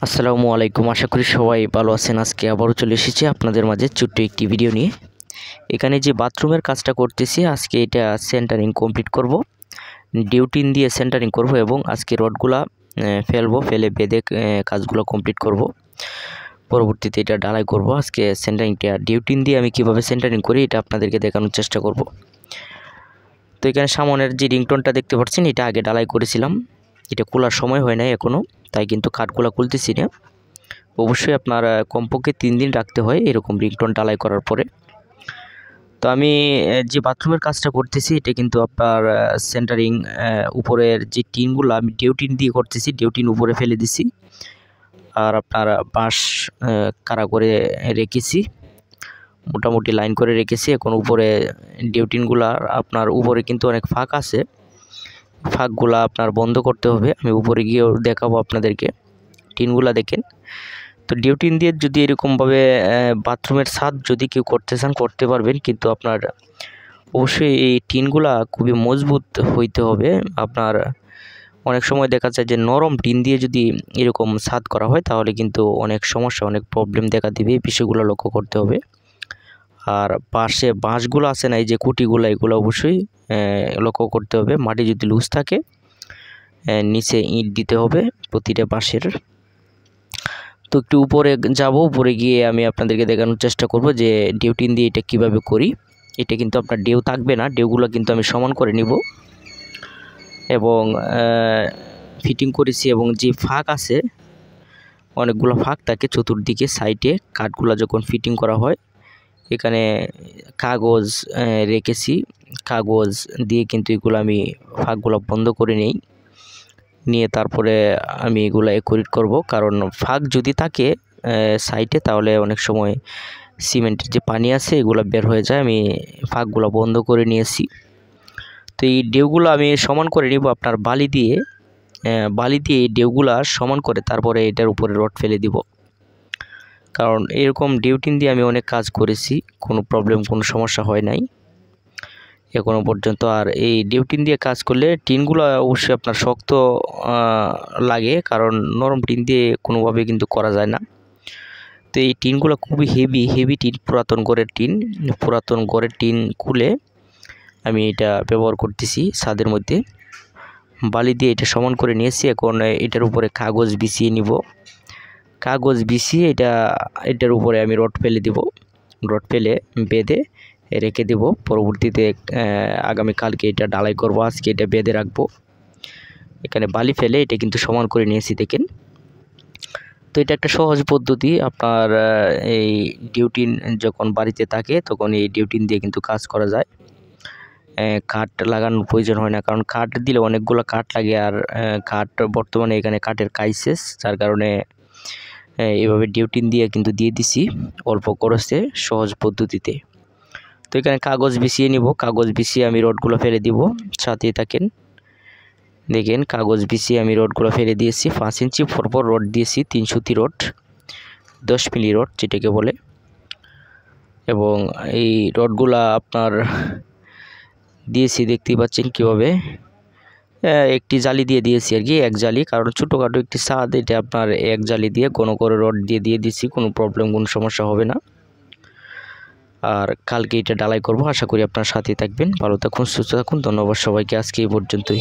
আসসালামু আলাইকুম। আশা করি সবাই ভালো আছেন। আজকে আবারও চলে এসেছি আপনাদের মাঝে ছোট্ট একটি ভিডিও নিয়ে। এখানে যে বাথরুমের কাজটা করতেছি আজকে এটা সেন্টারিং কমপ্লিট করব, ডিউটিন দিয়ে সেন্টারিং করব এবং আজকে রডগুলা ফেলবো, ফেলে বেঁধে কাজগুলো কমপ্লিট করব। পরবর্তীতে এটা ঢালাই করব। আজকে সেন্টারিংটা ডিউটিন দিয়ে আমি কিভাবে সেন্টারিং করি এটা আপনাদেরকে দেখানোর চেষ্টা করব। তো এখানে সামনের যে রিংটোনটা দেখতে পাচ্ছেন এটা আগে ঢালাই করেছিলাম, এটা খোলার সময় হয় নাই এখনও, তাই কিন্তু কাঠগুলো খুলতেছি না। অবশ্যই আপনার কমপক্ষে 3 দিন রাখতে হয় এরকম রিংটোন ঢালাই করার পরে। তো আমি যে বাথরুমের কাজটা করতেছি এটা কিন্তু আপনার সেন্টারিং উপরের যে টিনগুলো আমি ডিউটিন দিয়ে করতেছি, ডিউটিন উপরে ফেলে দিছি আর আপনার বাঁশ কারা করে রেখেছি, মোটামুটি লাইন করে রেখেছি। এখন উপরে ডিউটিনগুলা আপনার উপরে কিন্তু অনেক ফাঁক আছে, ফাঁকগুলা আপনার বন্ধ করতে হবে। আমি উপরে গিয়েও দেখাবো আপনাদেরকে, টিনগুলা দেখেন। তো ডিউটিন দিয়ে যদি এরকমভাবে বাথরুমের ছাদ যদি কেউ করতে চান করতে পারবেন, কিন্তু আপনার অবশ্যই এই টিনগুলা খুবই মজবুত হইতে হবে। আপনার অনেক সময় দেখা যায় যে নরম টিন দিয়ে যদি এরকম ছাদ করা হয় তাহলে কিন্তু অনেক সমস্যা, অনেক প্রবলেম দেখা দিবে। এই বিষয়গুলো লক্ষ্য করতে হবে। আর পাশে বাঁশগুলো আছে না, এই যে কুটিগুলো, এগুলো অবশ্যই লক্ষ্য করতে হবে। মাটি যদি লুজ থাকে নিচে ইট দিতে হবে প্রতিটা বাঁশের। তো একটু উপরে যাব, উপরে গিয়ে আমি আপনাদেরকে দেখানোর চেষ্টা করব যে ডিউটিন দিয়ে এটা কিভাবে করি। এটা কিন্তু আপনার ডেউ থাকবে না, ডেউগুলো কিন্তু আমি সমান করে নিব এবং ফিটিং করেছি। এবং যে ফাঁক আছে, অনেকগুলো ফাঁক থাকে চতুর্দিকে সাইডে, কাঠগুলো যখন ফিটিং করা হয় এখানে কাগজ রেখেছি, কাগজ দিয়ে কিন্তু এগুলো আমি ফাঁকগুলো বন্ধ করে নিই, নিয়ে তারপরে আমি এগুলো অ্যাকুরেট করব। কারণ ফাঁক যদি থাকে সাইডে তাহলে অনেক সময় সিমেন্টের যে পানি আছে এগুলো বের হয়ে যায়। আমি ফাঁকগুলো বন্ধ করে নিয়েছি। তো এই ডেউগুলো আমি সমান করে নিব আপনার বালি দিয়ে এই ডেউগুলা সমান করে তারপরে এটার উপরে রড ফেলে দিব। কারণ এরকম ডিউটিন দিয়ে আমি অনেক কাজ করেছি, কোনো প্রবলেম, কোনো সমস্যা হয় নাই এখনো পর্যন্ত। আর এই ডিউটিন দিয়ে কাজ করলে টিনগুলো অবশ্যই আপনার শক্ত লাগে, কারণ নরম টিন দিয়ে কোনোভাবে কিন্তু করা যায় না। তো এই টিনগুলো খুবই হেভি টিন, পুরাতন ঘরের টিন খুলে আমি এটা ব্যবহার করতেছি ছাদের মধ্যে। বালি দিয়ে এটা সমান করে নিয়েছি। এখন এটার উপরে কাগজ বিছিয়ে নিব, কাগজ বিছিয়ে এটার উপরে আমি রড ফেলে দিব, রড ফেলে বেঁধে রেখে দেব। পরবর্তীতে আগামীকালকে এটা ঢালাই করব, আজকে এটা বেঁধে রাখবো। এখানে বালি ফেলে এটা কিন্তু সমান করে নিয়েছি দেখেন। তো এটা একটা সহজ পদ্ধতি। আপনার এই ডিউটিন যখন বাড়িতে থাকে তখন এই ডিউটিন দিয়ে কিন্তু কাজ করা যায়, কাঠ লাগানোর প্রয়োজন হয় না। কারণ কাঠ দিলে অনেকগুলো কাঠ লাগে, আর কাঠ বর্তমানে এখানে কাঠের ক্রাইসিস, যার কারণে এভাবে ডিউটিন দিয়ে কিন্তু দিয়ে দিছি অল্প খরচে, সহজ পদ্ধতিতে। তো এখানে কাগজ বিছিয়ে নিব, কাগজ বিছিয়ে আমি রডগুলো ফেলে দিব। সাথে থাকেন, দেখেন কাগজ বিছিয়ে আমি রডগুলো ফেলে দিয়েছি। 5 ইঞ্চি পরপর রড দিয়েছি, 3 সুতি রড, 10 মিলি রড যেটাকে বলে। এবং এই রডগুলা আপনার দিয়েছি, দেখতেই পাচ্ছেন কীভাবে একটি জালি দিয়ে দিয়েছি আর কি, এক জালি, কারণ ছোটোখাটো একটি ছাদ, এটা আপনার এক জালি দিয়ে কোনো করে রড দিয়ে দিয়েছি, কোনো প্রবলেম, কোনো সমস্যা হবে না। আর কালকে এটা ঢালাই করব। আশা করি আপনার সাথে থাকবেন। ভালো থাকুন, সুস্থ থাকুন। ধন্যবাদ সবাইকে। আজকে এই পর্যন্তই।